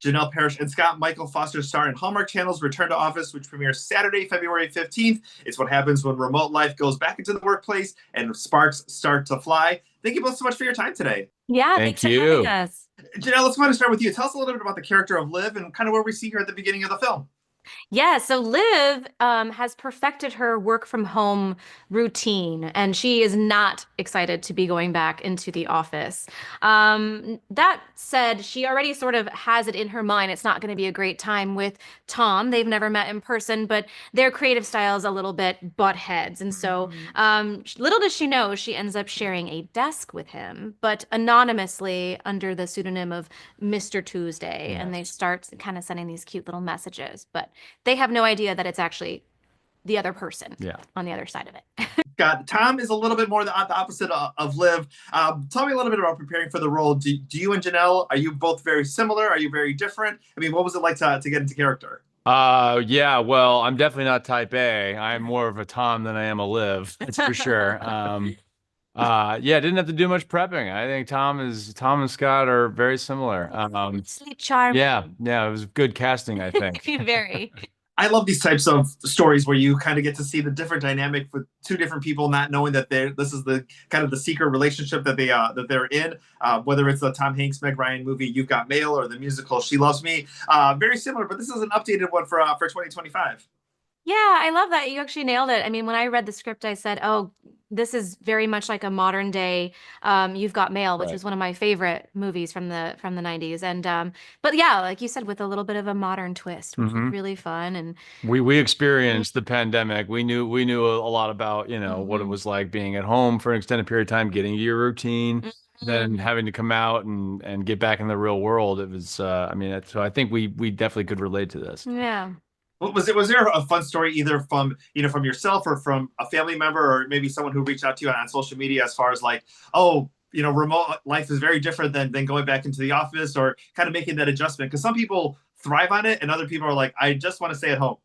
Janel, Parrish, and Scott Michael Foster star in Hallmark Channel's Return to Office, which premieres Saturday, February 15th. It's what happens when remote life goes back into the workplace and sparks start to fly. Thank you both so much for your time today. Yeah, Thank thanks for having you. us. Janelle, let's want to start with you. Tell us a little bit about the character of Liv and kind of where we see her at the beginning of the film. Yeah, so Liv has perfected her work from home routine, and she is not excited to be going back into the office. That said, she already sort of has it in her mind. It's not going to be a great time with Tom. They've never met in person, but their creative styles a little bit butt heads. And so, little does she know, she ends up sharing a desk with him, but anonymously under the pseudonym of Mr. Tuesday. And they start kind of sending these cute little messages. But they have no idea that it's actually the other person on the other side of it. God, Tom is a little bit more the opposite of Liv. Tell me a little bit about preparing for the role. Do you and Janelle, are you both very similar? Are you very different? I mean, what was it like to get into character? Yeah, well, I'm definitely not type A. I'm more of a Tom than I am a Liv, that's for sure. Yeah, didn't have to do much prepping. I think Tom and Scott are very similar. Sweet charm. Yeah, it was good casting, I think. Very. I love these types of stories where you kind of get to see the different dynamic with two different people, not knowing that this is the kind of the secret relationship that they're in. Whether it's the Tom Hanks Meg Ryan movie You've Got Mail or the musical She Loves Me, very similar. But this is an updated one for 2025. Yeah, I love that. You actually nailed it. I mean, when I read the script, I said, "Oh, this is very much like a modern day You've Got Mail," which is one of my favorite movies from the 90s. And but yeah, like you said, with a little bit of a modern twist, which was really fun. And we experienced the pandemic. We knew a lot about, what it was like being at home for an extended period of time, getting your routine, then having to come out and get back in the real world. It was I mean, so I think we definitely could relate to this. Yeah. Was there a fun story either from from yourself or from a family member or maybe someone who reached out to you on social media as far as like, oh, remote life is very different than going back into the office, or kind of making that adjustment? Because some people thrive on it and other people are like, I just want to stay at home.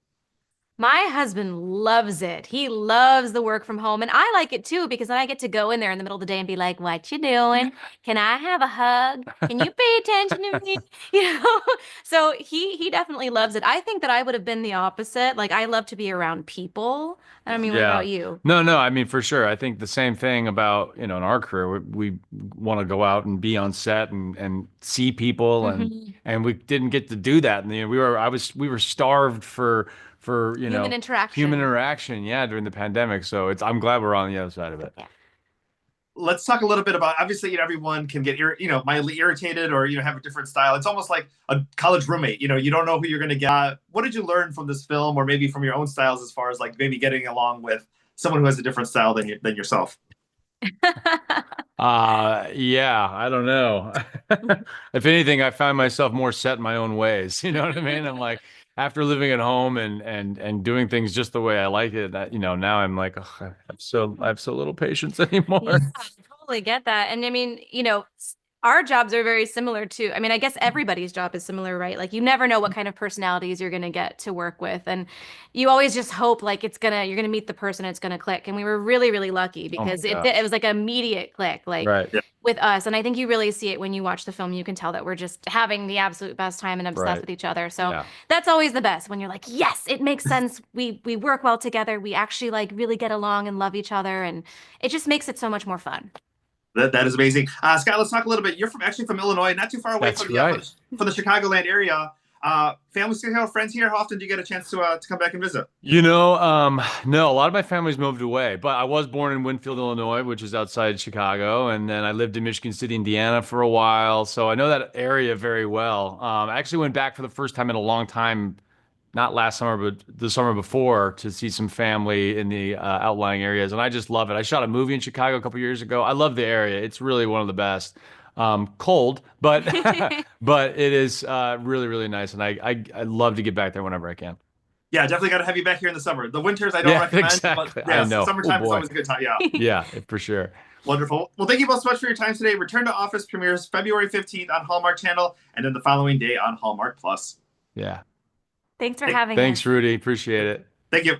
My husband loves it. He loves the work from home. And I like it too, because then I get to go in there in the middle of the day and be like, what you doing? Can I have a hug? Can you pay attention to me? You know? So he definitely loves it. I think that I would have been the opposite. Like I love to be around people. I mean, what Yeah. about you? No, I mean, for sure. I think the same thing about, in our career, we want to go out and be on set and see people and we didn't get to do that. And we were starved for, Human human interaction. interaction, yeah, during the pandemic. So I'm glad we're on the other side of it. Yeah. Let's talk a little bit about, obviously, everyone can get mildly irritated or have a different style. It's almost like a college roommate. You don't know who you're going to get. What did you learn from this film, or maybe from your own styles, as far as like maybe getting along with someone who has a different style than yourself? Yeah, I don't know. If anything, I find myself more set in my own ways. You know what I mean? I'm like, after living at home and doing things just the way I like it, now I'm like, oh, I have so little patience Yeah, anymore. I totally get that. And I mean, our jobs are very similar too. I mean, I guess everybody's job is similar, right? Like you never know what kind of personalities you're going to get to work with. And you always just hope like you're going to meet the person, it's going to click. And we were really, really lucky Oh my because gosh. it was like an immediate click, like Right. Yeah. with us. And I think you really see it when you watch the film. You can tell that we're just having the absolute best time and obsessed Right. with each other. So Yeah. that's always the best when you're like, yes, it makes sense. We work well together. We actually like really get along and love each other. And it just makes it so much more fun. That is amazing. Scott, let's talk a little bit. You're from Illinois, not too far away That's from right. from the Chicagoland area. Family still, friends here. How often do you get a chance to come back and visit? No, a lot of my family's moved away, but I was born in Winfield, Illinois, which is outside Chicago, and then I lived in Michigan City, Indiana for a while, so I know that area very well. I actually went back for the first time in a long time, not last summer, but the summer before, to see some family in the outlying areas, and I just love it. I shot a movie in Chicago a couple years ago. I love the area. It's really one of the best. Cold, but but it is really, really nice, and I love to get back there whenever I can. Yeah, definitely got to have you back here in the summer. The winters I don't Yeah, recommend, but exactly. I yes, know. Oh summertime is boy. always a good time. Yeah, Yeah, for sure. wonderful. Well, thank you both so much for your time today. Return to Office premieres February 15th on Hallmark Channel, and then the following day on Hallmark Plus. Yeah. Thanks for having us. Thanks, Rudy. Appreciate it. Thank you.